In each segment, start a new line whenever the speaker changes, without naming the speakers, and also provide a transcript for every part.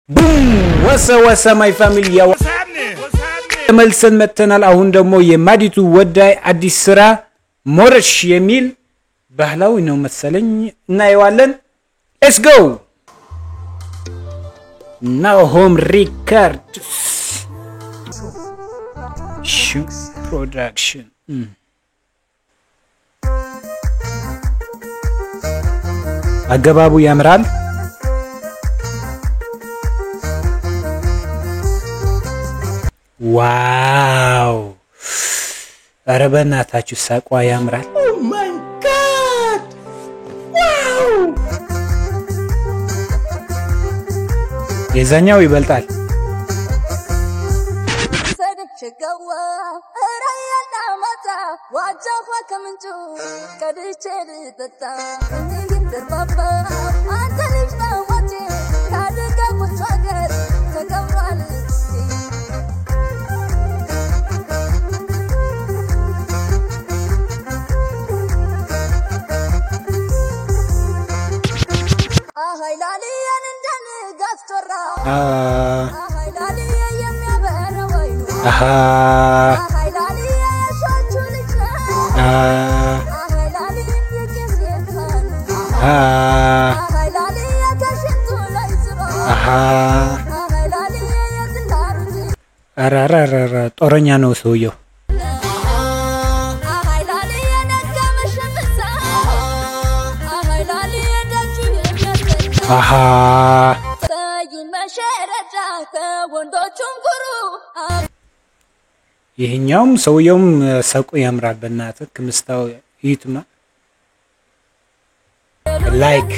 Boom! What's up my family?
What's happening?
መልሰን መተናል አሁን ደግሞ የማዲቱ ወዳይ አዲስ ስራ ሞረሽ የሚል ባህላዊ ነው መሰለኝ እናየዋለን let's go now home record shoot production አገባቡ ያምራል Wow! Arabana tachu sakwa yamra.
Oh my god! Wow!
Yezaኛው ይበልጣል.
ሰደችገዋ ራያና ማታ ዋጃዋ ከምንጩ ቀድቼ ልጠጣ እንድርባባ አንተ ልጅ ነው ወጪ ካደጋ ወጣገር ተቀምጧል
Arararara ጦረኛ ነው ሰውየው Aha ይሄኛውም ሰውየውም ሰቁ ያምራል በእናትህ ክምስታው ይትማ ላይክ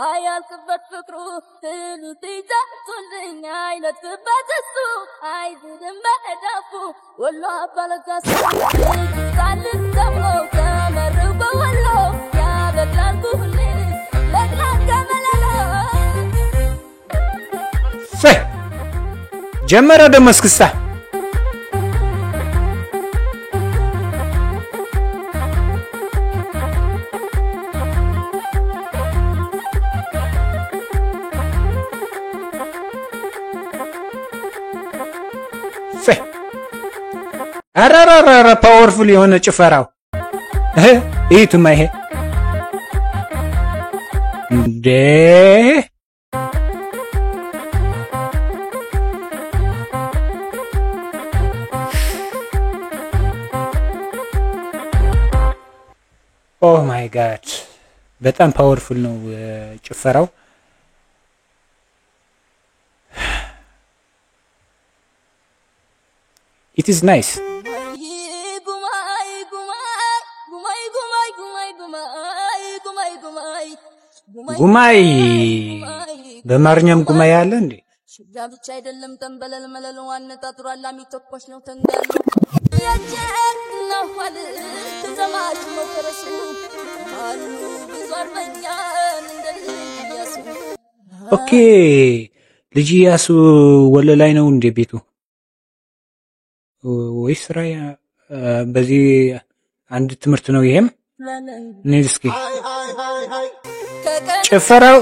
አያልቅበት ፍቅሩ ትሉት ይጣጡልኝ አይለጥበት እሱ አይዝድም በዳፉ ወሎ አባለጋስ ዛልን ተብሎ ተመርቆ ወሎ ያበላልኩ ሁሌ ለግላጋ መለሎ
ጀመረ ደመስክስታ አራራራ ፓወርፉል የሆነ ጭፈራው እይቱማ ይሄ እንዴ ኦ ማይ ጋድ በጣም ፓወርፉል ነው ጭፈራው It is nice. ጉማይ በማርኛም ጉማይ አለ እንዴ
ሽዳብቻ አይደለም ተንበለል መለል ዋነጣጥሯል አሚተኮሽ ነው ተንገል ያጀና ኋል ተዘማች መከረሱ አሉ bizarበኛ እንደልያሱ
ኦኬ ልጅ ያሱ ወለላይ ነው እንዴ ቤቱ ወይስ ራያ በዚህ አንድ ትምርት ነው ይሄም ንስኪ ጭፈራው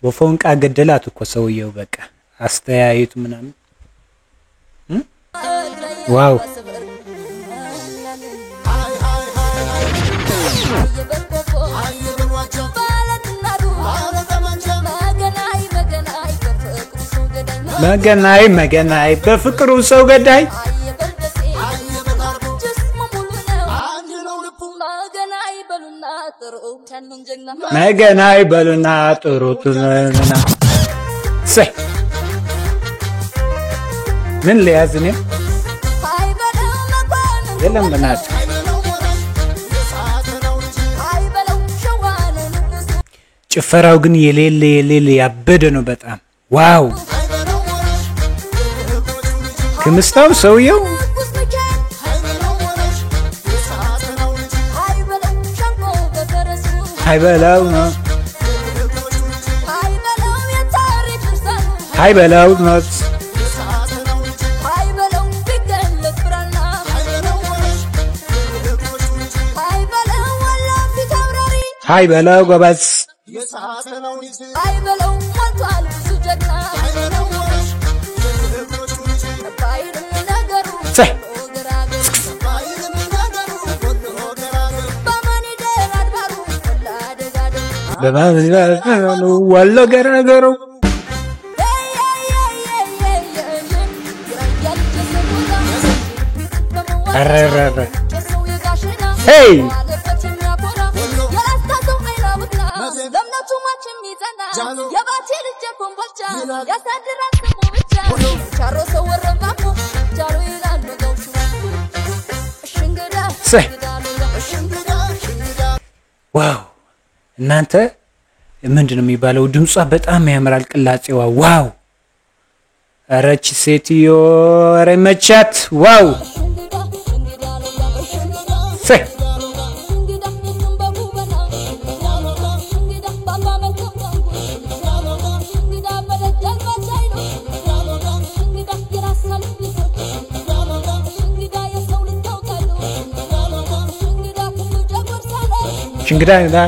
ወፎንቃ ገደላት እኮ ሰውየው በቃ አስተያየቱ ምናምን ዋው መገናይ በፍቅሩ ሰው ገዳይ መገናይ በሉና ጥሩቱና ሰይ ምን ለያዝኔ የለም በናት ጭፈራው ግን የሌለ ያበደ ነው በጣም ዋው ክምስታው ሰውየው ሃይበላው ነው ሃይበላው ነው ሃይ በለው ጎበዝ
አይ በለው ሞልቷል ብዙ ጀግና ባይልም ነገሩ
ሰይ በባሉ ወሎ ገራገሩ አረረረ ሄይ ዋው እናንተ ምንድነው የሚባለው ድምጿ በጣም ያምራል ቅላጼዋ ዋው አረች ሴትዮ ረመቻት ዋው ሰይ ሽንግዳ ዳ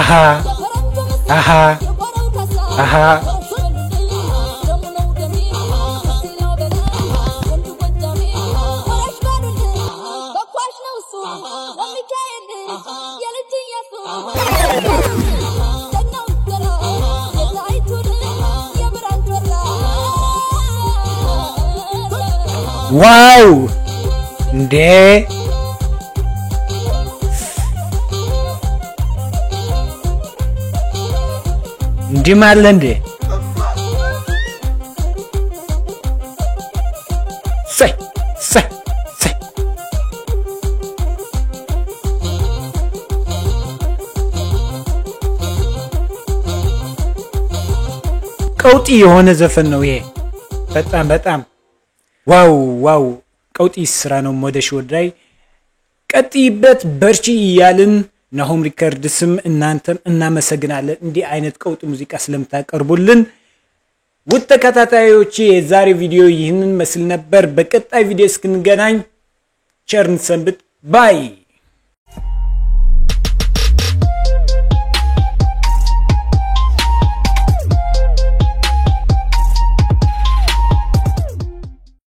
aha aha aha wow እንዴ እንዲማለ እንዴ ሰይ ሰይ ሰይ ቀውጢ የሆነ ዘፈን ነው ይሄ በጣም በጣም ዋው ዋው ቀውጢ ስራ ነው ሞደሽ ወዳይ ቀጥይበት በርቺ ይያልን ናሆም ሪከርድስም እናንተም እናመሰግናለን እንዲህ አይነት ቀውጥ ሙዚቃ ስለምታቀርቡልን ውድ ተከታታዮቼ የዛሬ ቪዲዮ ይህንን መስል ነበር በቀጣይ ቪዲዮ እስክንገናኝ ቸርን ሰንብት ባይ